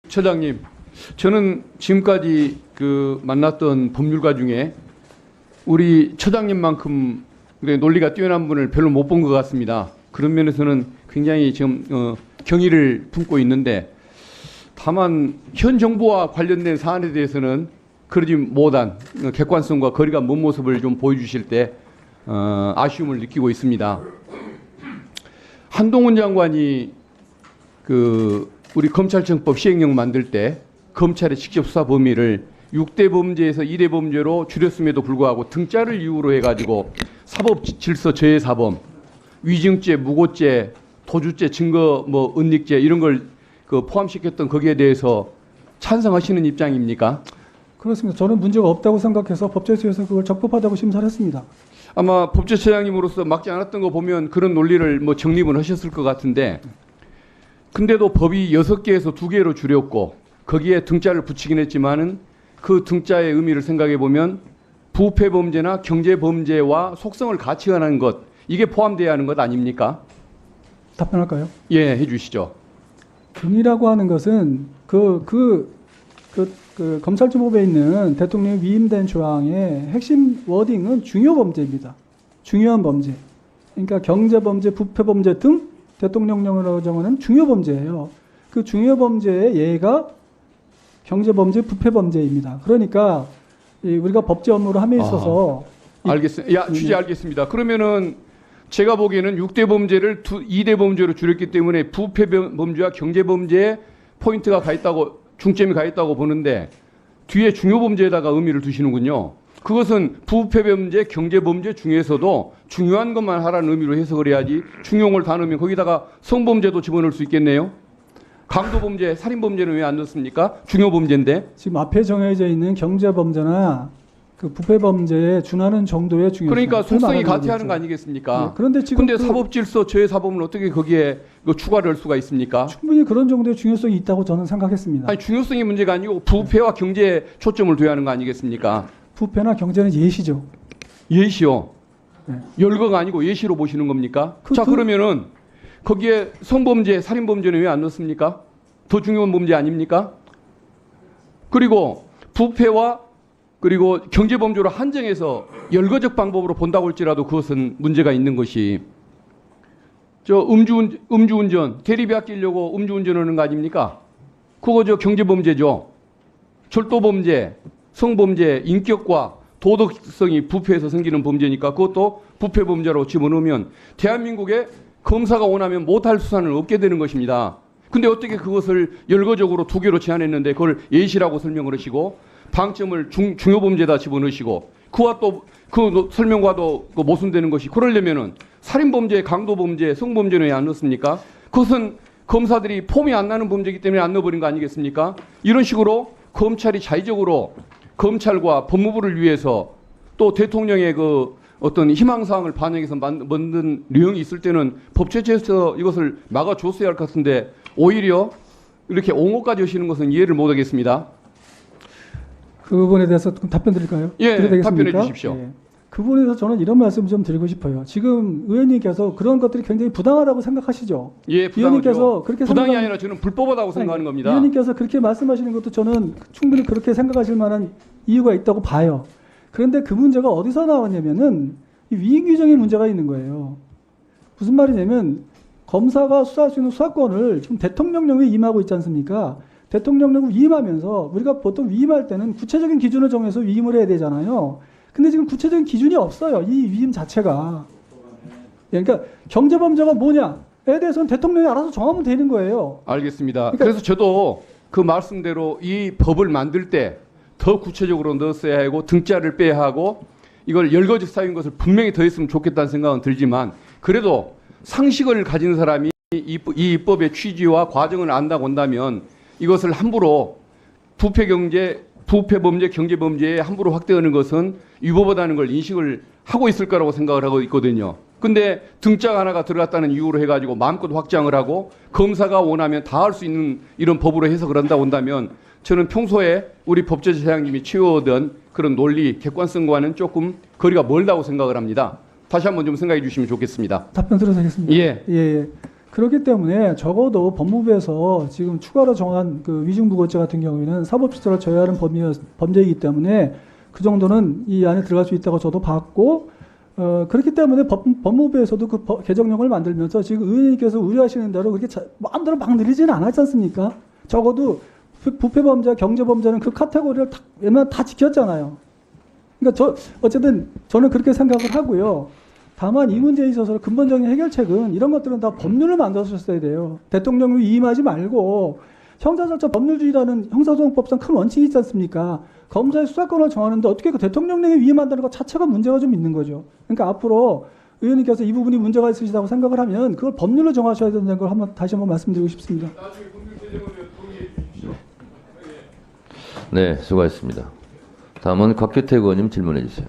처장님, 저는 지금까지 만났던 법률가 중에 우리 처장님만큼 논리가 뛰어난 분을 별로 못 본 것 같습니다. 그런 면에서는 굉장히 지금 경의를 품고 있는데, 다만 현 정부와 관련된 사안에 대해서는 그러지 못한 객관성과 거리가 먼 모습을 좀 보여주실 때 아쉬움을 느끼고 있습니다. 한동훈 장관이 우리 검찰청법 시행령 만들 때 검찰의 직접 수사 범위를 6대 범죄에서 2대 범죄로 줄였음에도 불구하고 등자를 이유로 해가지고 사법질서 저해사범, 위증죄, 무고죄, 도주죄, 증거 은닉죄 이런 걸 포함시켰던 거기에 대해서 찬성하시는 입장입니까? 그렇습니다. 저는 문제가 없다고 생각해서 법제처에서 그걸 적법하다고 심사를 했습니다. 아마 법제처장님으로서 막지 않았던 거 보면 그런 논리를 정립은 하셨을 것 같은데, 근데도 법이 6개에서 2개로 줄였고 거기에 등자를 붙이긴 했지만은 그 등자의 의미를 생각해 보면 부패범죄나 경제범죄와 속성을 같이 하는 것, 이게 포함되어야 하는 것 아닙니까? 답변할까요? 예, 해주시죠. 등이라고 하는 것은 검찰청법에 있는 대통령이 위임된 조항의 핵심 워딩은 중요범죄입니다. 중요한 범죄. 그러니까 경제범죄, 부패범죄 등 대통령령으로 정하는 중요범죄예요. 그 중요범죄의 예가 경제범죄, 부패범죄입니다. 그러니까 우리가 법제 업무를 함에 있어서 알겠습니다. 취재 알겠습니다. 그러면은 제가 보기에는 6대 범죄를 2대 범죄로 줄였기 때문에 부패 범죄와 경제 범죄에 포인트가 가 있다고, 중점이 가 있다고 보는데 뒤에 중요 범죄에다가 의미를 두시는군요. 그것은 부패 범죄, 경제 범죄 중에서도 중요한 것만 하라는 의미로 해석을 해야지, 중용을 다 넣으면 거기다가 성범죄도 집어넣을 수 있겠네요. 강도범죄, 살인범죄는 왜 안 넣습니까? 중요범죄인데. 지금 앞에 정해져 있는 경제범죄나 그 부패범죄에 준하는 정도의 중요성. 그러니까 속성이 같이 하는 거 아니겠습니까? 네, 그런데 지금 사법질서 저해사범은 어떻게 거기에 추가를 할 수가 있습니까? 충분히 그런 정도의 중요성이 있다고 저는 생각했습니다. 아니, 중요성이 문제가 아니고 부패와 경제에 초점을 둬야 하는 거 아니겠습니까? 부패나 경제는 예시죠. 예시요. 네. 열거가 아니고 예시로 보시는 겁니까? 그러면은 거기에 성범죄, 살인범죄는 왜 안 넣습니까? 더 중요한 범죄 아닙니까? 그리고 부패와 그리고 경제범죄로 한정해서 열거적 방법으로 본다고 할지라도 그것은 문제가 있는 것이, 음주운전, 대리비 아끼려고 음주운전하는 거 아닙니까? 그거 경제범죄죠. 절도범죄, 성범죄, 인격과 도덕성이 부패해서 생기는 범죄니까 그것도 부패범죄로 집어넣으면 대한민국에 검사가 원하면 못할 수사는 없게 되는 것입니다. 근데 어떻게 그것을 열거적으로 2개로 제한했는데 그걸 예시라고 설명을 하시고 방점을 중요범죄다 집어넣으시고 그와 또 그 설명과도 모순되는 것이, 그러려면은 살인범죄, 강도범죄, 성범죄는 왜 안 넣습니까? 그것은 검사들이 폼이 안 나는 범죄이기 때문에 안 넣어버린 거 아니겠습니까? 이런 식으로 검찰이 자의적으로 검찰과 법무부를 위해서 또 대통령의 어떤 희망사항을 반영해서 만든 내용이 있을 때는 법제처에서 이것을 막아줬어야 할 것 같은데 오히려 이렇게 옹호까지 하시는 것은 이해를 못하겠습니다. 그 부분에 대해서 답변 드릴까요? 예, 답변해 주십시오. 예. 그 부분에 대해서 저는 이런 말씀 좀 드리고 싶어요. 지금 의원님께서 그런 것들이 굉장히 부당하다고 생각하시죠? 예, 의원님께서 그렇게 부당이 아니라 저는 불법하다고 생각하는 겁니다. 의원님께서 그렇게 말씀하시는 것도 저는 충분히 그렇게 생각하실 만한 이유가 있다고 봐요. 그런데 그 문제가 어디서 나왔냐면은 이 위임 규정의 문제가 있는 거예요. 무슨 말이냐면 검사가 수사할 수 있는 수사권을 지금 대통령령에 임하고 있지 않습니까? 대통령령을 위임하면서 우리가 보통 위임할 때는 구체적인 기준을 정해서 위임을 해야 되잖아요. 근데 지금 구체적인 기준이 없어요. 이 위임 자체가. 그러니까 경제범죄가 뭐냐에 대해서는 대통령이 알아서 정하면 되는 거예요. 알겠습니다. 그러니까 그래서 저도 그 말씀대로 이 법을 만들 때 더 구체적으로 넣었어야 하고 등자를 빼야 하고 이걸 열거적 사유인 것을 분명히 더했으면 좋겠다는 생각은 들지만, 그래도 상식을 가진 사람이 이 입법의 취지와 과정을 안다고 한다면 이것을 함부로 부패범죄, 경제범죄에 함부로 확대하는 것은 위법하다는 걸 인식을 하고 있을 거라고 생각을 하고 있거든요. 근데 등짝 하나가 들어갔다는 이유로 해가지고 마음껏 확장을 하고 검사가 원하면 다 할 수 있는 이런 법으로 해석을 한다고 한다면 저는 평소에 우리 법제처장님이 취해오던 그런 논리, 객관성과는 조금 거리가 멀다고 생각을 합니다. 다시 한번 좀 생각해 주시면 좋겠습니다. 답변 들어도 되겠습니다. 예. 예. 그렇기 때문에 적어도 법무부에서 지금 추가로 정한 그 위증부고죄 같은 경우에는 사법질서를 저해하는 범죄이기 때문에 그 정도는 이 안에 들어갈 수 있다고 저도 봤고, 그렇기 때문에 법무부에서도 그 개정령을 만들면서 지금 의원님께서 우려하시는 대로 그렇게 마음대로 막 늘리지는 않았지 않습니까? 적어도 부패범죄, 경제범죄는 그 카테고리를 웬만하면 다 지켰잖아요. 그러니까 어쨌든 저는 그렇게 생각을 하고요. 다만 이 문제에 있어서 근본적인 해결책은 이런 것들은 다 법률을 만들었어야 돼요. 대통령을 위임하지 말고 형사절차 법률주의라는 형사소송법상 큰 원칙이 있지 않습니까? 검사의 수사권을 정하는데 어떻게 그 대통령령에 위임한다는 것 자체가 문제가 좀 있는 거죠. 그러니까 앞으로 의원님께서 이 부분이 문제가 있으시다고 생각을 하면 그걸 법률로 정하셔야 된다는 걸 다시 한번 말씀드리고 싶습니다. 나중에 법률 개정을 동의해 주십시오. 네, 수고하셨습니다. 다음은 곽규택 의원님 질문해 주세요.